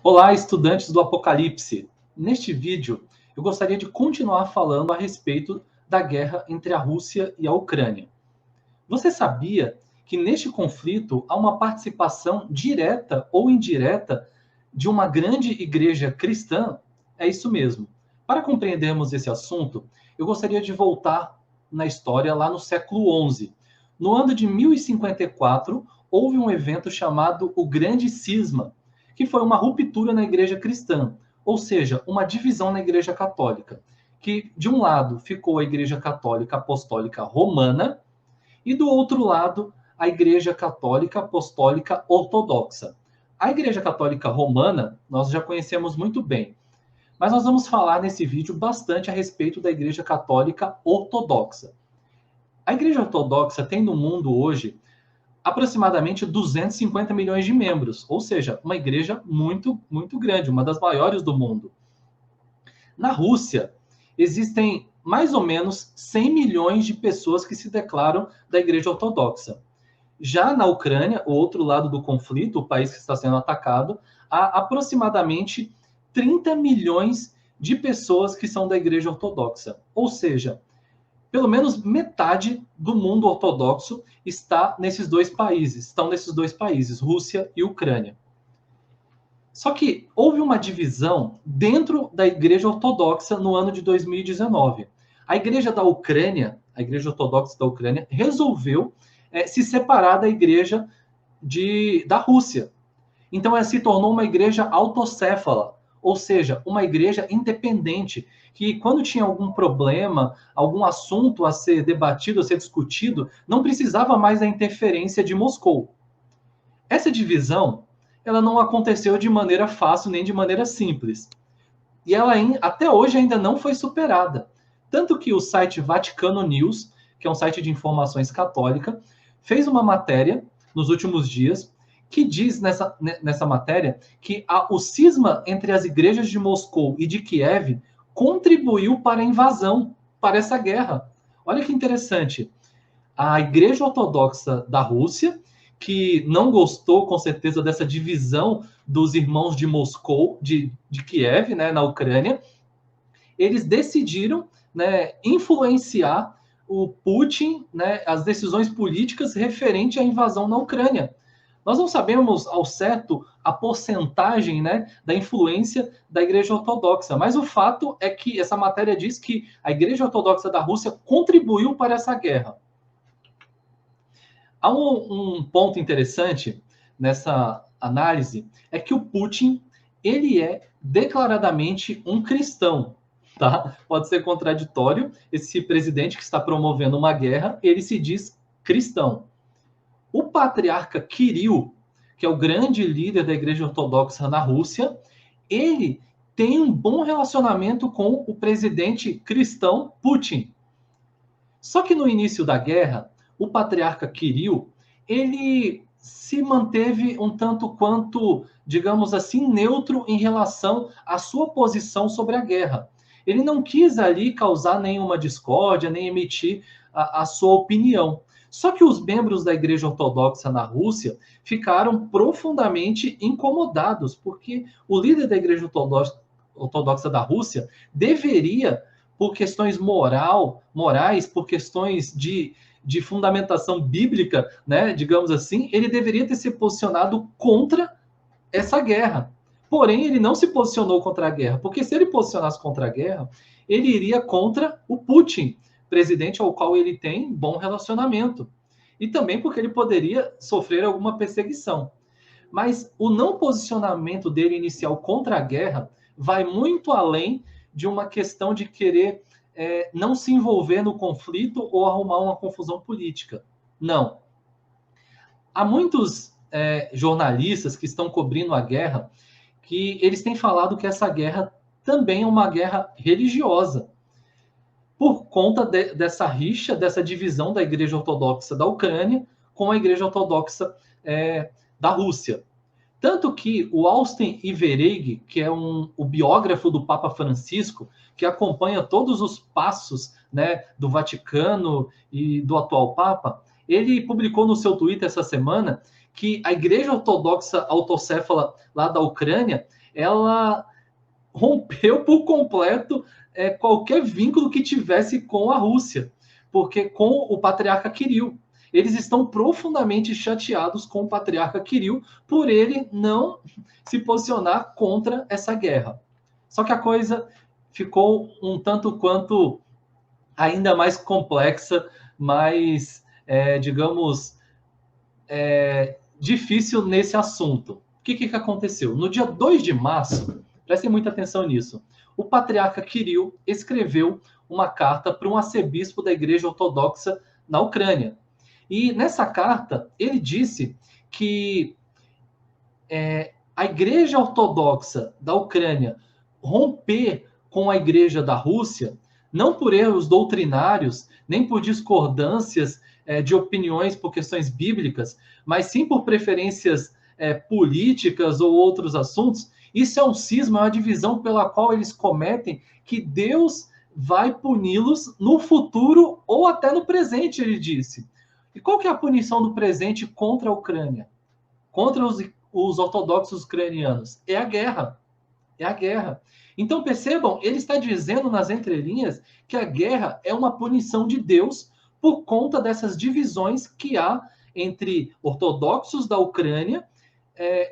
Olá, estudantes do Apocalipse! Neste vídeo, eu gostaria de continuar falando a respeito da guerra entre a Rússia e a Ucrânia. Você sabia que neste conflito há uma participação direta ou indireta de uma grande igreja cristã? É isso mesmo. Para compreendermos esse assunto, eu gostaria de voltar na história lá no século XI. No ano de 1054, houve um evento chamado o Grande Cisma, que foi uma ruptura na igreja cristã, ou seja, uma divisão na igreja católica, que de um lado ficou a igreja católica apostólica romana e do outro lado a igreja católica apostólica ortodoxa. A igreja católica romana nós já conhecemos muito bem, mas nós vamos falar nesse vídeo bastante a respeito da igreja católica ortodoxa. A igreja ortodoxa tem no mundo hoje aproximadamente 250 milhões de membros, ou seja, uma igreja muito grande, uma das maiores do mundo. Na Rússia, existem mais ou menos 100 milhões de pessoas que se declaram da igreja ortodoxa. Já na Ucrânia, o outro lado do conflito, o país que está sendo atacado, há aproximadamente 30 milhões de pessoas que são da igreja ortodoxa. Ou seja, pelo menos metade do mundo ortodoxo estão nesses dois países, Rússia e Ucrânia. Só que houve uma divisão dentro da igreja ortodoxa no ano de 2019. A igreja da Ucrânia, a igreja ortodoxa da Ucrânia, resolveu se separar da igreja da Rússia. Então, ela se tornou uma igreja autocéfala, ou seja, uma igreja independente, que quando tinha algum problema, algum assunto a ser debatido, a ser discutido, não precisava mais da interferência de Moscou. Essa divisão, ela não aconteceu de maneira fácil nem de maneira simples. E ela até hoje ainda não foi superada. Tanto que o site Vaticano News, que é um site de informações católica, fez uma matéria nos últimos dias que diz nessa matéria que o cisma entre as igrejas de Moscou e de Kiev contribuiu para a invasão, para essa guerra. Olha que interessante. A igreja ortodoxa da Rússia, que não gostou, com certeza, dessa divisão dos irmãos de Moscou, de Kiev, né, na Ucrânia, eles decidiram, né, influenciar o Putin, né, as decisões políticas referente à invasão na Ucrânia. Nós não sabemos ao certo a porcentagem, né, da influência da Igreja Ortodoxa, mas o fato é que essa matéria diz que a Igreja Ortodoxa da Rússia contribuiu para essa guerra. Há um ponto interessante nessa análise, é que o Putin, ele é declaradamente um cristão, tá? Pode ser contraditório, esse presidente que está promovendo uma guerra, ele se diz cristão. O patriarca Kirill, que é o grande líder da Igreja Ortodoxa na Rússia, ele tem um bom relacionamento com o presidente cristão Putin. Só que no início da guerra, o patriarca Kirill, ele se manteve um tanto quanto, digamos assim, neutro em relação à sua posição sobre a guerra. Ele não quis ali causar nenhuma discórdia, nem emitir a sua opinião. Só que os membros da Igreja Ortodoxa na Rússia ficaram profundamente incomodados, porque o líder da Igreja Ortodoxa da Rússia deveria, por questões morais, por questões de fundamentação bíblica, né, digamos assim, ele deveria ter se posicionado contra essa guerra. Porém, ele não se posicionou contra a guerra, porque se ele posicionasse contra a guerra, ele iria contra o Putin, presidente ao qual ele tem bom relacionamento. E também porque ele poderia sofrer alguma perseguição. Mas o não posicionamento dele inicial contra a guerra vai muito além de uma questão de querer não se envolver no conflito ou arrumar uma confusão política. Não. Há muitos jornalistas que estão cobrindo a guerra que eles têm falado que essa guerra também é uma guerra religiosa, por conta dessa rixa, dessa divisão da Igreja Ortodoxa da Ucrânia com a Igreja Ortodoxa da Rússia. Tanto que o Austin Ivereig, que é o biógrafo do Papa Francisco, que acompanha todos os passos, né, do Vaticano e do atual Papa, ele publicou no seu Twitter essa semana que a Igreja Ortodoxa Autocéfala lá da Ucrânia, ela rompeu por completo qualquer vínculo que tivesse com a Rússia, porque com o patriarca Kirill. Eles estão profundamente chateados com o patriarca Kirill por ele não se posicionar contra essa guerra. Só que a coisa ficou um tanto quanto ainda mais complexa, mais, digamos, difícil nesse assunto. O que aconteceu? No dia 2 de março, prestem muita atenção nisso, o patriarca Kirill escreveu uma carta para um arcebispo da Igreja Ortodoxa na Ucrânia. E nessa carta, ele disse que a Igreja Ortodoxa da Ucrânia romper com a Igreja da Rússia, não por erros doutrinários, nem por discordâncias de opiniões por questões bíblicas, mas sim por preferências políticas ou outros assuntos, isso é um cisma, é uma divisão pela qual eles cometem, que Deus vai puni-los no futuro ou até no presente, ele disse. E qual que é a punição do presente contra a Ucrânia? Contra os ortodoxos ucranianos? É a guerra. É a guerra. Então, percebam, ele está dizendo nas entrelinhas que a guerra é uma punição de Deus por conta dessas divisões que há entre ortodoxos da Ucrânia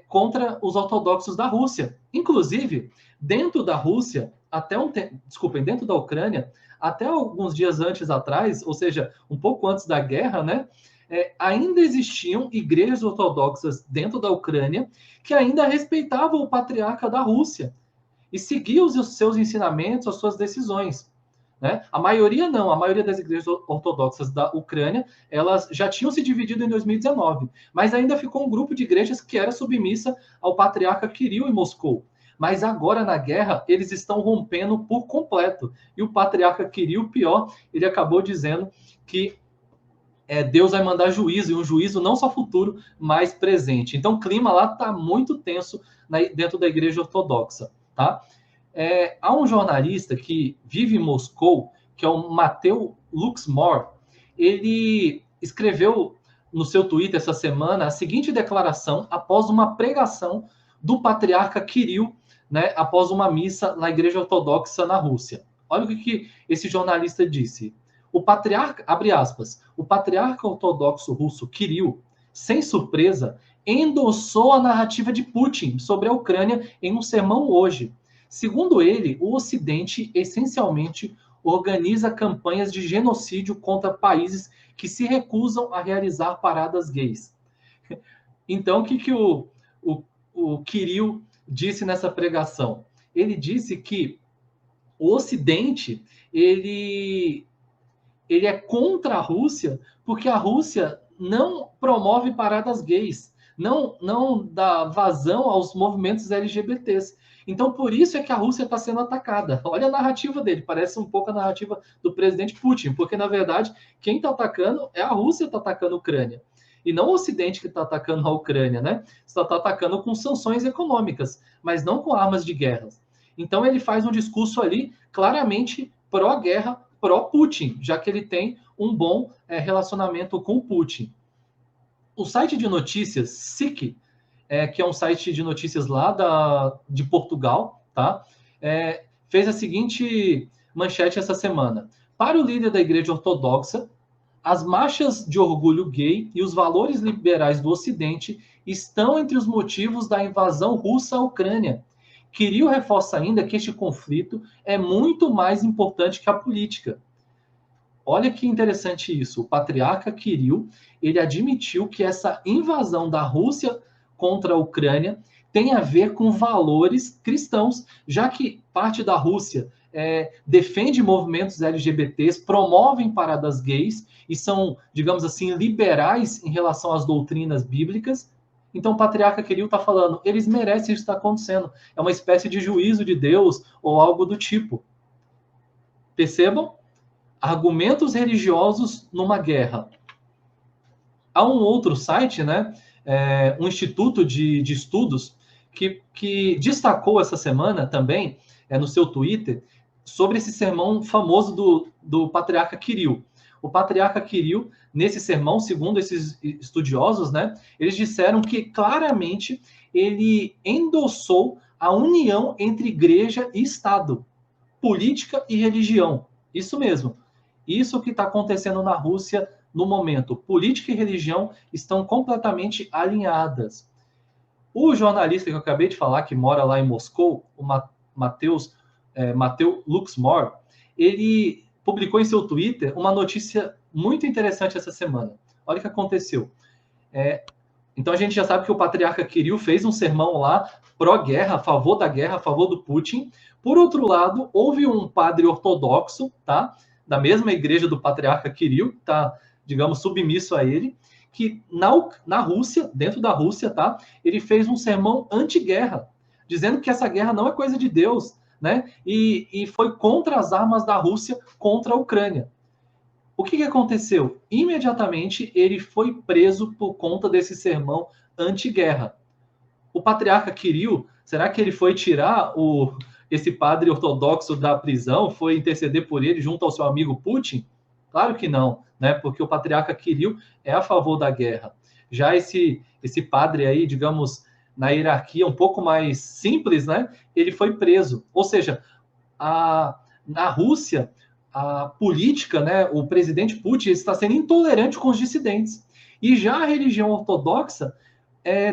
contra os ortodoxos da Rússia. Inclusive, dentro da Rússia, dentro da Ucrânia, até alguns dias antes atrás, ou seja, um pouco antes da guerra, né, ainda existiam igrejas ortodoxas dentro da Ucrânia que ainda respeitavam o patriarca da Rússia e seguiam os seus ensinamentos, as suas decisões. Né? A maioria não, a maioria das igrejas ortodoxas da Ucrânia, elas já tinham se dividido em 2019, mas ainda ficou um grupo de igrejas que era submissa ao patriarca Kirill em Moscou. Mas agora, na guerra, eles estão rompendo por completo. E o patriarca Kirill, pior, ele acabou dizendo que Deus vai mandar juízo, e um juízo não só futuro, mas presente. Então, o clima lá está muito tenso dentro da igreja ortodoxa. Tá? Há um jornalista que vive em Moscou, que é o Mateu Luxmore. Ele escreveu no seu Twitter essa semana a seguinte declaração após uma pregação do patriarca Kirill, né, após uma missa na igreja ortodoxa na Rússia. Olha o que esse jornalista disse. O patriarca, abre aspas, o patriarca ortodoxo russo Kirill, sem surpresa, endossou a narrativa de Putin sobre a Ucrânia em um sermão hoje. Segundo ele, o Ocidente essencialmente organiza campanhas de genocídio contra países que se recusam a realizar paradas gays. Então, o que o Kirill disse nessa pregação? Ele disse que o Ocidente ele é contra a Rússia porque a Rússia não promove paradas gays, não dá vazão aos movimentos LGBTs. Então, por isso é que a Rússia está sendo atacada. Olha a narrativa dele, parece um pouco a narrativa do presidente Putin, porque, na verdade, quem está atacando é a Rússia que está atacando a Ucrânia. E não o Ocidente que está atacando a Ucrânia, né? Está atacando com sanções econômicas, mas não com armas de guerra. Então, ele faz um discurso ali claramente pró-guerra, pró-Putin, já que ele tem um bom relacionamento com o Putin. O site de notícias SIC, que é um site de notícias lá de Portugal, tá? Fez a seguinte manchete essa semana. Para o líder da Igreja Ortodoxa, as marchas de orgulho gay e os valores liberais do Ocidente estão entre os motivos da invasão russa à Ucrânia. Kirill reforça ainda que este conflito é muito mais importante que a política. Olha que interessante isso. O patriarca Kirill, ele admitiu que essa invasão da Rússia contra a Ucrânia tem a ver com valores cristãos, já que parte da Rússia defende movimentos LGBTs, promovem paradas gays e são, digamos assim, liberais em relação às doutrinas bíblicas. Então o patriarca Kirill está falando, eles merecem isso que está acontecendo. É uma espécie de juízo de Deus ou algo do tipo. Percebam? Argumentos religiosos numa guerra. Há um outro site, né? Um instituto de estudos que destacou essa semana também, no seu Twitter, sobre esse sermão famoso do patriarca Kirill. O patriarca Kirill, nesse sermão, segundo esses estudiosos, né, eles disseram que claramente ele endossou a união entre igreja e Estado, política e religião. Isso mesmo. Isso que está acontecendo na Rússia no momento. Política e religião estão completamente alinhadas. O jornalista que eu acabei de falar, que mora lá em Moscou, o Mateus Luxmore, ele publicou em seu Twitter uma notícia muito interessante essa semana. Olha o que aconteceu. Então a gente já sabe que o patriarca Kirill fez um sermão lá pró-guerra, a favor da guerra, a favor do Putin. Por outro lado, houve um padre ortodoxo, tá, da mesma igreja do patriarca Kirill, tá, digamos, submisso a ele, que na Rússia, dentro da Rússia, tá, ele fez um sermão anti-guerra, dizendo que essa guerra não é coisa de Deus, né, e foi contra as armas da Rússia contra a Ucrânia. O que aconteceu? Imediatamente ele foi preso por conta desse sermão anti-guerra. O patriarca Kirill, será que ele foi tirar esse padre ortodoxo da prisão, foi interceder por ele junto ao seu amigo Putin? Claro que não, né? Porque o patriarca Kirill é a favor da guerra. Já esse padre aí, digamos, na hierarquia um pouco mais simples, né? Ele foi preso. Ou seja, na Rússia, a política, né, o presidente Putin está sendo intolerante com os dissidentes. E já a religião ortodoxa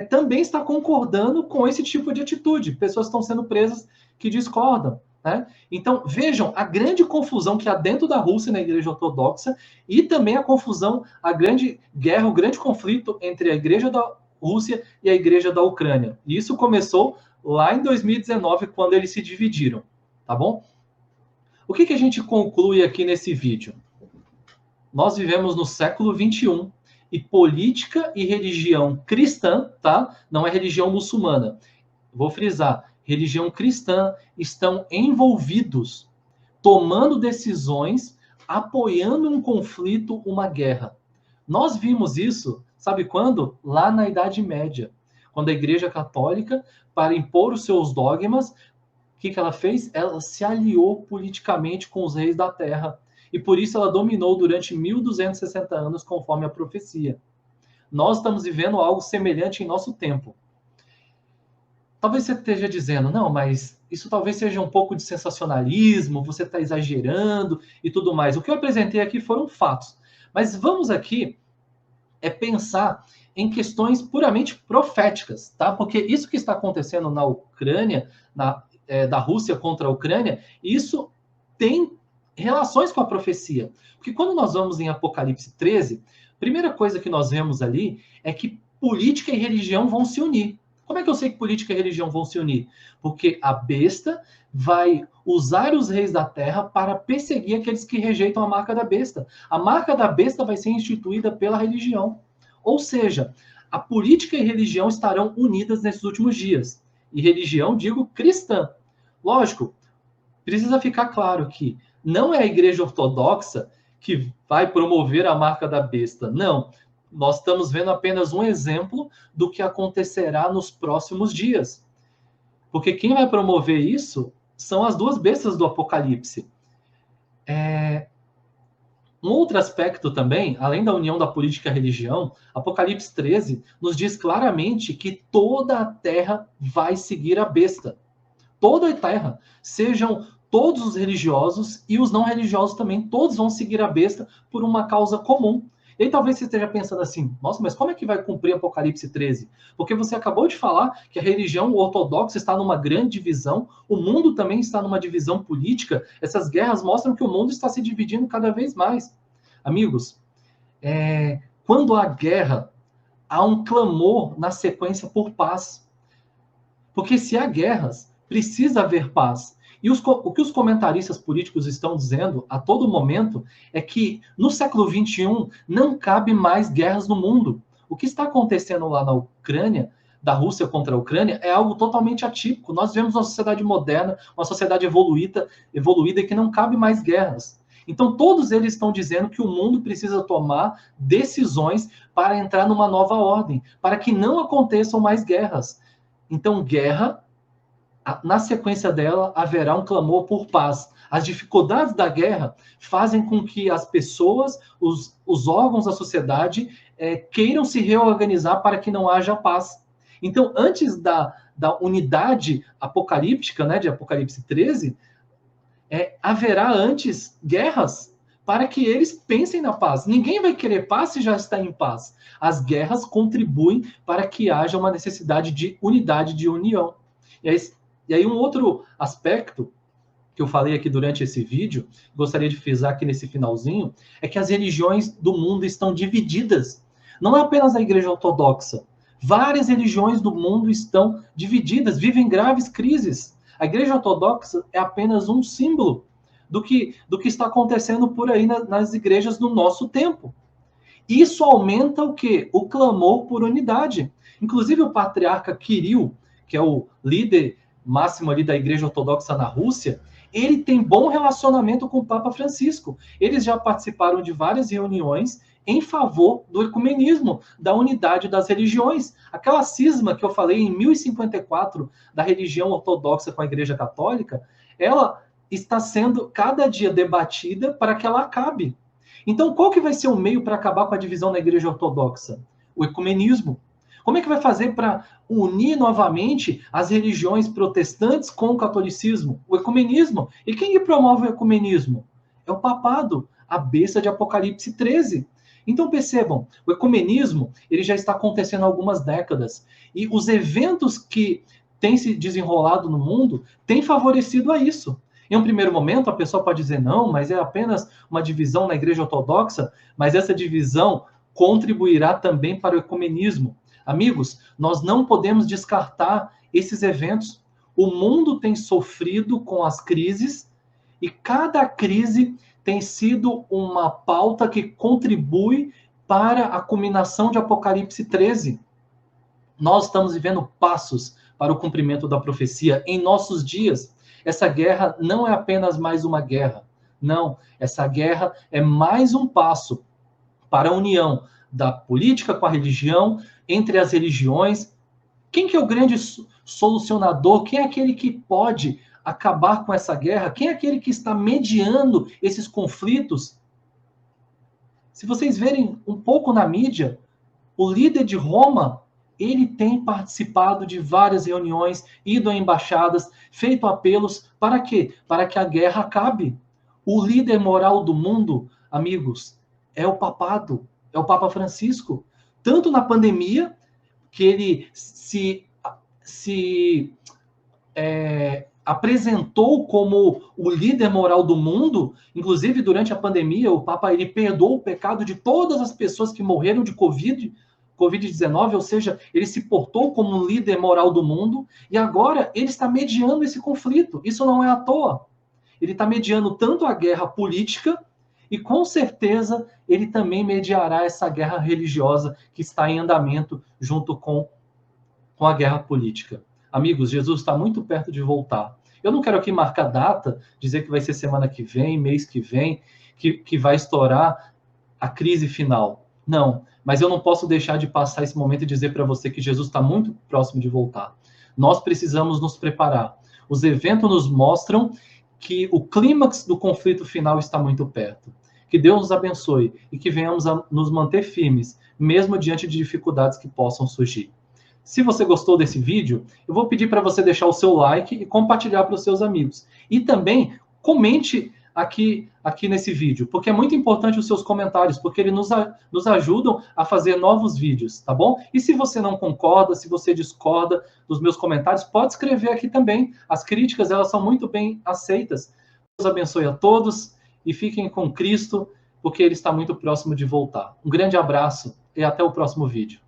também está concordando com esse tipo de atitude. Pessoas estão sendo presas que discordam. Né? Então, vejam a grande confusão que há dentro da Rússia na igreja ortodoxa e também a confusão, a grande guerra, o grande conflito entre a igreja da Rússia e a igreja da Ucrânia. E isso começou lá em 2019, quando eles se dividiram. Tá bom? O que a gente conclui aqui nesse vídeo? Nós vivemos no século XXI e política e religião cristã, tá? Não é religião muçulmana. Vou frisar, religião cristã estão envolvidos, tomando decisões, apoiando um conflito, uma guerra. Nós vimos isso, sabe quando? Lá na Idade Média, quando a Igreja Católica, para impor os seus dogmas, o que ela fez? Ela se aliou politicamente com os reis da terra. E por isso ela dominou durante 1260 anos, conforme a profecia. Nós estamos vivendo algo semelhante em nosso tempo. Talvez você esteja dizendo, não, mas isso talvez seja um pouco de sensacionalismo, você está exagerando e tudo mais. O que eu apresentei aqui foram fatos. Mas vamos aqui pensar em questões puramente proféticas, tá? Porque isso que está acontecendo na Ucrânia, da Rússia contra a Ucrânia, isso tem relações com a profecia. Porque quando nós vamos em Apocalipse 13, a primeira coisa que nós vemos ali é que política e religião vão se unir. Como é que eu sei que política e religião vão se unir? Porque a besta vai usar os reis da terra para perseguir aqueles que rejeitam a marca da besta. A marca da besta vai ser instituída pela religião. Ou seja, a política e religião estarão unidas nesses últimos dias. E religião, digo, cristã. Lógico, precisa ficar claro que não é a igreja ortodoxa que vai promover a marca da besta. Não. Nós estamos vendo apenas um exemplo do que acontecerá nos próximos dias. Porque quem vai promover isso são as duas bestas do Apocalipse. Um outro aspecto também, além da união da política e religião, Apocalipse 13 nos diz claramente que toda a terra vai seguir a besta. Toda a terra, sejam todos os religiosos e os não religiosos também, todos vão seguir a besta por uma causa comum. E aí talvez você esteja pensando assim, nossa, mas como é que vai cumprir Apocalipse 13? Porque você acabou de falar que a religião ortodoxa está numa grande divisão, o mundo também está numa divisão política, essas guerras mostram que o mundo está se dividindo cada vez mais. Amigos, quando há guerra, há um clamor na sequência por paz. Porque se há guerras, precisa haver paz. E o que os comentaristas políticos estão dizendo a todo momento é que no século XXI não cabe mais guerras no mundo. O que está acontecendo lá na Ucrânia, da Rússia contra a Ucrânia, é algo totalmente atípico. Nós vemos uma sociedade moderna, uma sociedade evoluída e que não cabe mais guerras. Então todos eles estão dizendo que o mundo precisa tomar decisões para entrar numa nova ordem, para que não aconteçam mais guerras. Então guerra na sequência dela, haverá um clamor por paz. As dificuldades da guerra fazem com que as pessoas, os órgãos da sociedade, queiram se reorganizar para que não haja paz. Então, antes da unidade apocalíptica, né, de Apocalipse 13, haverá antes guerras para que eles pensem na paz. Ninguém vai querer paz se já está em paz. As guerras contribuem para que haja uma necessidade de unidade, de união. E aí um outro aspecto que eu falei aqui durante esse vídeo, gostaria de frisar aqui nesse finalzinho, é que as religiões do mundo estão divididas. Não é apenas a Igreja Ortodoxa. Várias religiões do mundo estão divididas, vivem graves crises. A Igreja Ortodoxa é apenas um símbolo do que está acontecendo por aí nas igrejas do nosso tempo. Isso aumenta o quê? O clamor por unidade. Inclusive o patriarca Kirill, que é o líder máximo ali da Igreja Ortodoxa na Rússia, ele tem bom relacionamento com o Papa Francisco. Eles já participaram de várias reuniões em favor do ecumenismo, da unidade das religiões. Aquela cisma que eu falei em 1054 da religião ortodoxa com a Igreja Católica, ela está sendo cada dia debatida para que ela acabe. Então, qual que vai ser o meio para acabar com a divisão na Igreja Ortodoxa? O ecumenismo. Como é que vai fazer para unir novamente as religiões protestantes com o catolicismo? O ecumenismo. E quem que promove o ecumenismo? É o papado, a besta de Apocalipse 13. Então percebam, o ecumenismo ele já está acontecendo há algumas décadas. E os eventos que têm se desenrolado no mundo têm favorecido a isso. Em um primeiro momento, a pessoa pode dizer, não, mas é apenas uma divisão na Igreja Ortodoxa, mas essa divisão contribuirá também para o ecumenismo. Amigos, nós não podemos descartar esses eventos. O mundo tem sofrido com as crises e cada crise tem sido uma pauta que contribui para a culminação de Apocalipse 13. Nós estamos vivendo passos para o cumprimento da profecia em nossos dias. Essa guerra não é apenas mais uma guerra. Não, essa guerra é mais um passo para a união da política com a religião, entre as religiões. Quem que é o grande solucionador? Quem é aquele que pode acabar com essa guerra? Quem é aquele que está mediando esses conflitos? Se vocês verem um pouco na mídia, o líder de Roma, ele tem participado de várias reuniões, ido a embaixadas, feito apelos, para quê? Para que a guerra acabe. O líder moral do mundo, amigos, é o papado, é o Papa Francisco. Tanto na pandemia, que ele se apresentou como o líder moral do mundo, inclusive durante a pandemia, o Papa ele perdoou o pecado de todas as pessoas que morreram de Covid-19, ou seja, ele se portou como um líder moral do mundo, e agora ele está mediando esse conflito. Isso não é à toa. Ele está mediando tanto a guerra política, e com certeza ele também mediará essa guerra religiosa que está em andamento junto com a guerra política. Amigos, Jesus está muito perto de voltar. Eu não quero aqui marcar data, dizer que vai ser semana que vem, mês que vem, que vai estourar a crise final. Não, mas eu não posso deixar de passar esse momento e dizer para você que Jesus está muito próximo de voltar. Nós precisamos nos preparar. Os eventos nos mostram que o clímax do conflito final está muito perto. Que Deus nos abençoe e que venhamos a nos manter firmes, mesmo diante de dificuldades que possam surgir. Se você gostou desse vídeo, eu vou pedir para você deixar o seu like e compartilhar para os seus amigos. E também comente aqui nesse vídeo, porque é muito importante os seus comentários, porque eles nos ajudam a fazer novos vídeos, tá bom? E se você não concorda, se você discorda dos meus comentários, pode escrever aqui também. As críticas, elas são muito bem aceitas. Deus abençoe a todos e fiquem com Cristo, porque Ele está muito próximo de voltar. Um grande abraço e até o próximo vídeo.